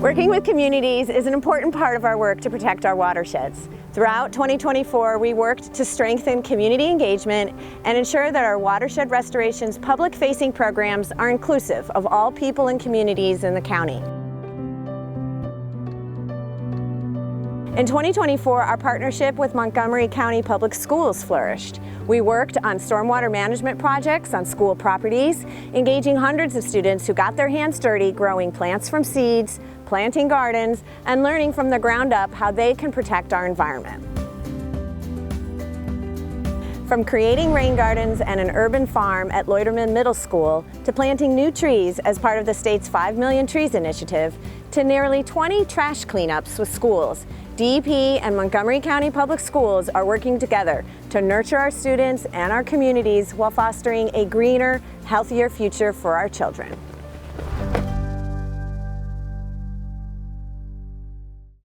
Working with communities is an important part of our work to protect our watersheds. Throughout 2024, we worked to strengthen community engagement and ensure that our Watershed Restorations public-facing programs are inclusive of all people and communities in the county. In 2024, our partnership with Montgomery County Public Schools flourished. We worked on stormwater management projects on school properties, engaging hundreds of students who got their hands dirty growing plants from seeds, planting gardens, and learning from the ground up how they can protect our environment. From creating rain gardens and an urban farm at Loiterman Middle School to planting new trees as part of the state's 5 Million Trees initiative to nearly 20 trash cleanups with schools, DEP and Montgomery County Public Schools are working together to nurture our students and our communities while fostering a greener, healthier future for our children.